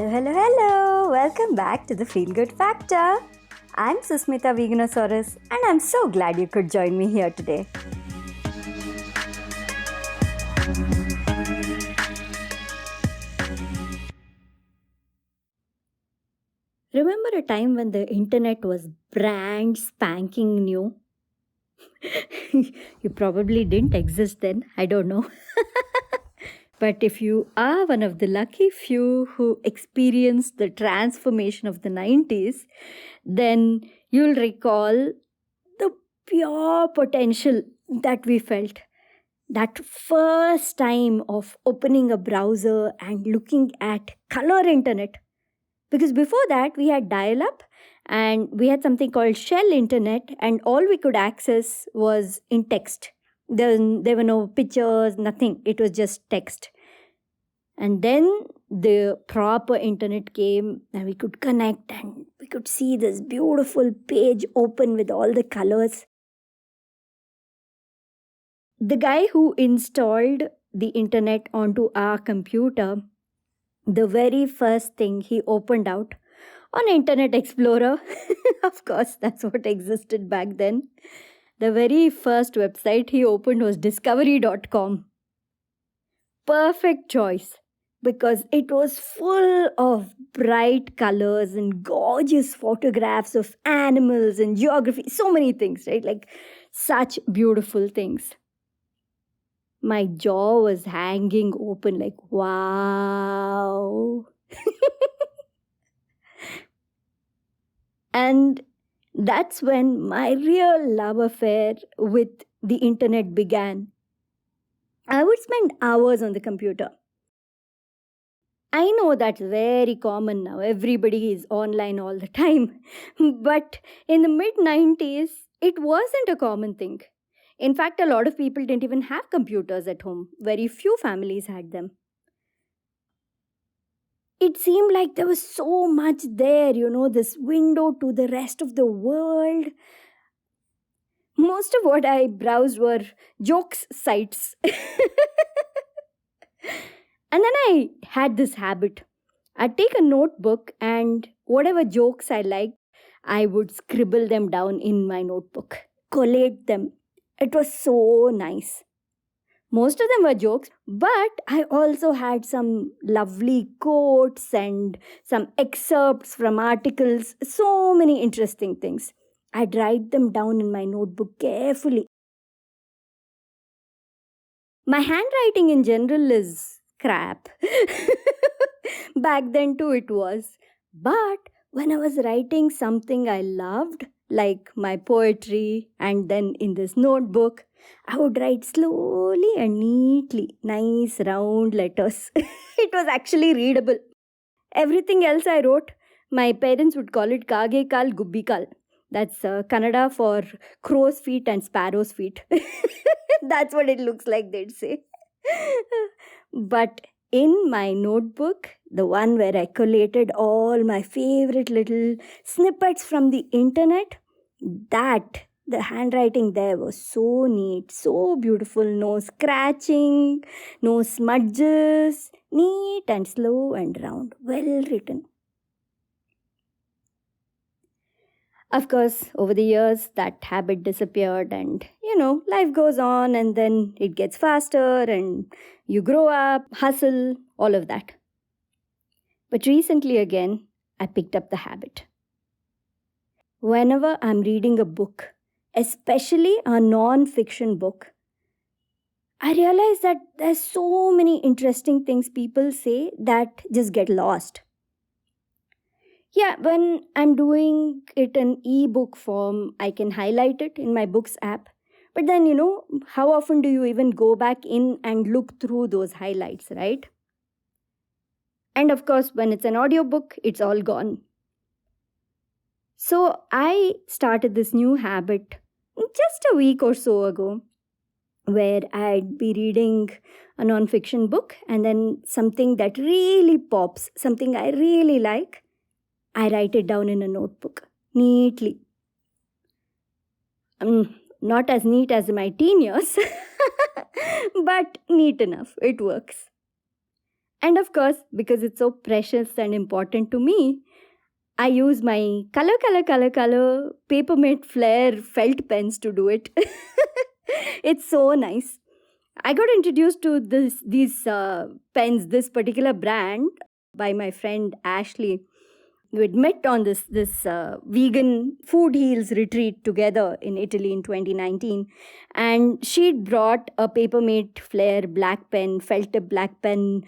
Hello, hello, hello! Welcome back to the Feel Good Factor. I'm Susmita Veganosaurus, and I'm so glad you could join me here today. Remember a time when the internet was brand spanking new? You probably didn't exist then, I don't know. But if you are one of the lucky few who experienced the transformation of the 90s, then you'll recall the pure potential that we felt. That first time of opening a browser and looking at color internet. Because before that, we had dial up and we had something called shell internet, and all we could access was in text. There were no pictures, nothing. It was just text. And then the proper internet came and we could connect and we could see this beautiful page open with all the colors. The guy who installed the internet onto our computer, the very first thing he opened out on Internet Explorer, of course, that's what existed back then. The very first website he opened was discovery.com. Perfect choice because it was full of bright colors and gorgeous photographs of animals and geography, so many things, right? Like such beautiful things. My jaw was hanging open like, wow. And that's when my real love affair with the internet began. I would spend hours on the computer. I know that's very common now. Everybody is online all the time. But in the mid 90s, it wasn't a common thing. In fact, a lot of people didn't even have computers at home. Very few families had them. It seemed like there was so much there, this window to the rest of the world. Most of what I browsed were jokes sites. And then I had this habit. I'd take a notebook and whatever jokes I liked, I would scribble them down in my notebook, collate them. It was so nice. Most of them were jokes, but I also had some lovely quotes and some excerpts from articles, so many interesting things. I'd write them down in my notebook carefully. My handwriting in general is crap. Back then too it was. But when I was writing something I loved, like my poetry, and then in this notebook, I would write slowly and neatly, nice round letters. It was actually readable. Everything else I wrote, my parents would call it Kage Kal Gubbi Kal. That's Kannada for crow's feet and sparrow's feet. That's what it looks like, they'd say. But in my notebook, the one where I collated all my favorite little snippets from the internet, the handwriting there was so neat, so beautiful, no scratching, no smudges, neat and slow and round, well written. Of course, over the years, that habit disappeared and, life goes on and then it gets faster and you grow up, hustle, all of that. But recently again, I picked up the habit. Whenever I'm reading a book, especially a non-fiction book, I realize that there's so many interesting things people say that just get lost. Yeah, when I'm doing it in ebook form, I can highlight it in my books app. But then, how often do you even go back in and look through those highlights, right? And of course, when it's an audiobook, it's all gone. So I started this new habit just a week or so ago, where I'd be reading a non-fiction book and then something that really pops, something I really like, I write it down in a notebook, neatly. Not as neat as my teen years, but neat enough. It works. And of course, because it's so precious and important to me, I use my color Papermate Flare felt pens to do it. It's so nice. I got introduced to these pens, this particular brand, by my friend Ashley. We had met on this vegan food heals retreat together in Italy in 2019, and she'd brought a Papermate Flare black pen, felt tip black pen,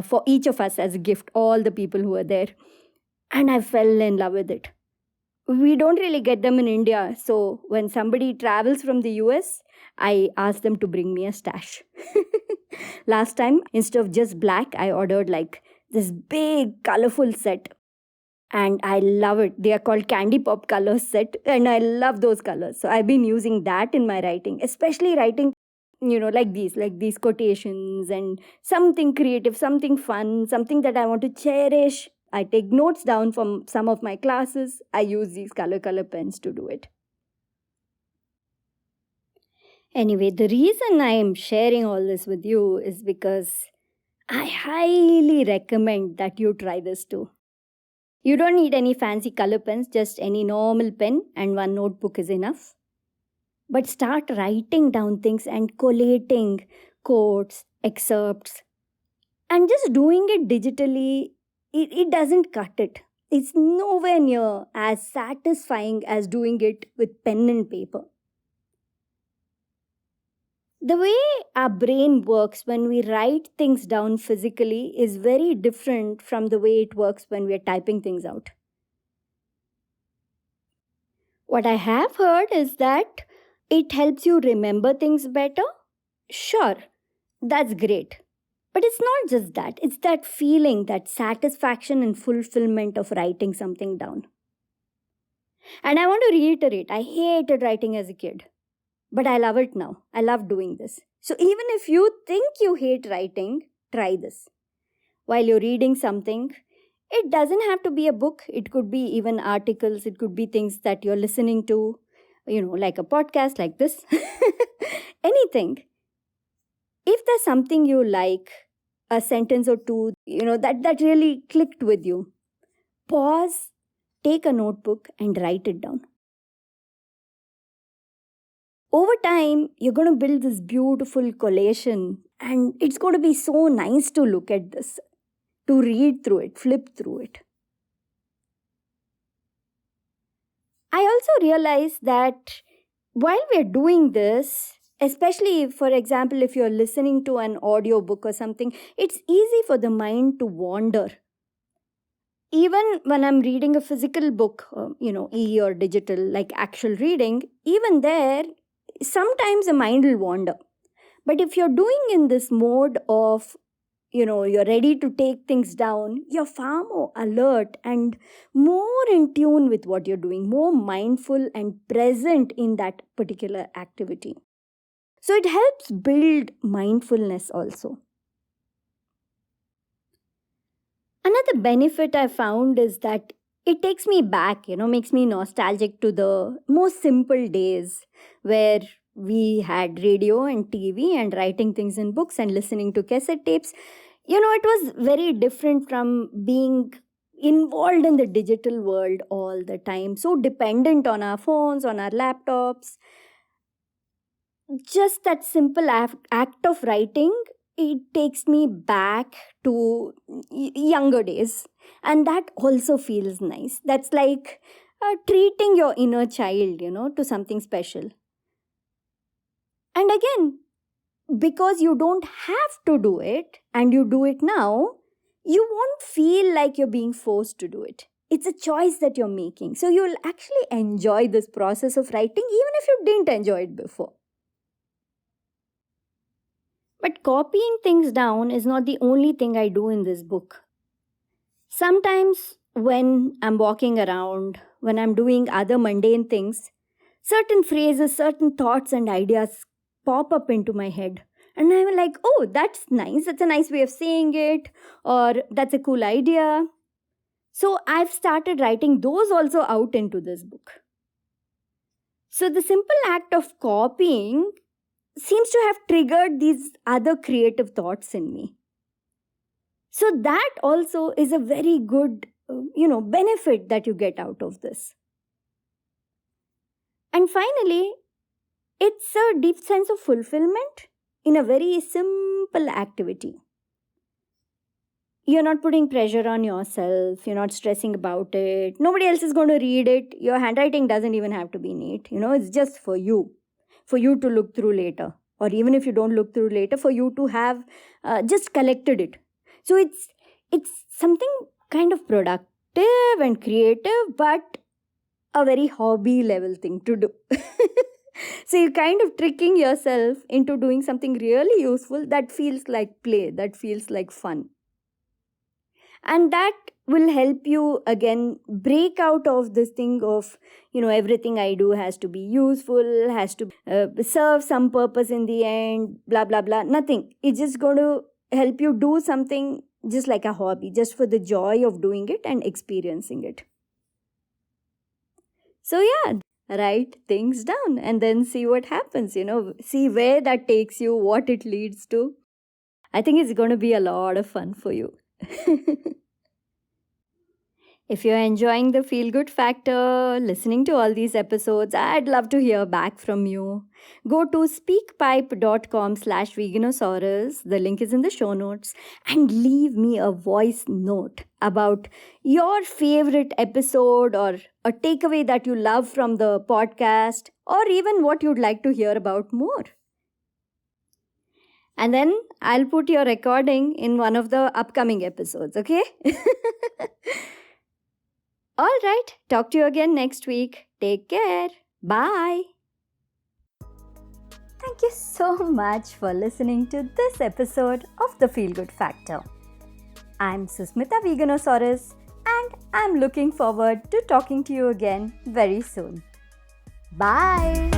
for each of us as a gift, all the people who were there, and I fell in love with it. We don't really get them in India, so when somebody travels from the US, I ask them to bring me a stash. Last time, instead of just black, I ordered like this big colorful set, and I love it. They are called Candy Pop Color Set, and I love those colors. So I've been using that in my writing, especially writing, like these quotations and something creative, something fun, something that I want to cherish. I take notes down from some of my classes. I use these color pens to do it. Anyway, the reason I am sharing all this with you is because I highly recommend that you try this too. You don't need any fancy color pens, just any normal pen and one notebook is enough. But start writing down things and collating quotes, excerpts, and just doing it digitally, it doesn't cut it. It's nowhere near as satisfying as doing it with pen and paper. The way our brain works when we write things down physically is very different from the way it works when we are typing things out. What I have heard is that it helps you remember things better. Sure, that's great. But it's not just that, it's that feeling, that satisfaction and fulfillment of writing something down. And I want to reiterate, I hated writing as a kid, but I love it now. I love doing this. So even if you think you hate writing, try this. While you're reading something, it doesn't have to be a book. It could be even articles. It could be things that you're listening to, like a podcast like this. Anything. If there's something you like, a sentence or two, that really clicked with you, pause, take a notebook and write it down. Over time, you're going to build this beautiful collation, and it's going to be so nice to look at this, to read through it, flip through it. I also realized that while we're doing this, especially, for example, if you're listening to an audiobook or something, it's easy for the mind to wander. Even when I'm reading a physical book, e or digital, like actual reading, even there, sometimes the mind will wander. But if you're doing in this mode of, you're ready to take things down, you're far more alert and more in tune with what you're doing, more mindful and present in that particular activity. So it helps build mindfulness also. Another benefit I found is that it takes me back, makes me nostalgic to the most simple days where we had radio and TV and writing things in books and listening to cassette tapes. It was very different from being involved in the digital world all the time, so dependent on our phones, on our laptops. Just that simple act of writing, it takes me back to younger days, and that also feels nice. That's like treating your inner child, to something special. And again, because you don't have to do it and you do it now, you won't feel like you're being forced to do it. It's a choice that you're making. So you'll actually enjoy this process of writing even if you didn't enjoy it before. But copying things down is not the only thing I do in this book. Sometimes when I'm walking around, when I'm doing other mundane things, certain phrases, certain thoughts and ideas pop up into my head. And I'm like, oh, that's nice. That's a nice way of saying it. Or that's a cool idea. So I've started writing those also out into this book. So the simple act of copying seems to have triggered these other creative thoughts in me. So that also is a very good, benefit that you get out of this. And finally, it's a deep sense of fulfillment in a very simple activity. You're not putting pressure on yourself, you're not stressing about it. Nobody else is going to read it. Your handwriting doesn't even have to be neat. It's just for you to look through later. Or even if you don't look through later, for you to have just collected it. So it's something kind of productive and creative, but a very hobby level thing to do. So you're kind of tricking yourself into doing something really useful that feels like play, that feels like fun. And that will help you again break out of this thing of, everything I do has to be useful, has to serve some purpose in the end, blah, blah, blah. Nothing. It's just going to help you do something just like a hobby, just for the joy of doing it and experiencing it. So, yeah, write things down and then see what happens, see where that takes you, what it leads to. I think it's going to be a lot of fun for you. If you're enjoying the Feel Good Factor, listening to all these episodes, I'd love to hear back from you. Go to speakpipe.com/Veganosaurus. The link is in the show notes. And leave me a voice note about your favorite episode or a takeaway that you love from the podcast, or even what you'd like to hear about more. And then I'll put your recording in one of the upcoming episodes, okay? All right, talk to you again next week. Take care. Bye. Thank you so much for listening to this episode of The Feel Good Factor. I'm Susmita Veganosaurus, and I'm looking forward to talking to you again very soon. Bye.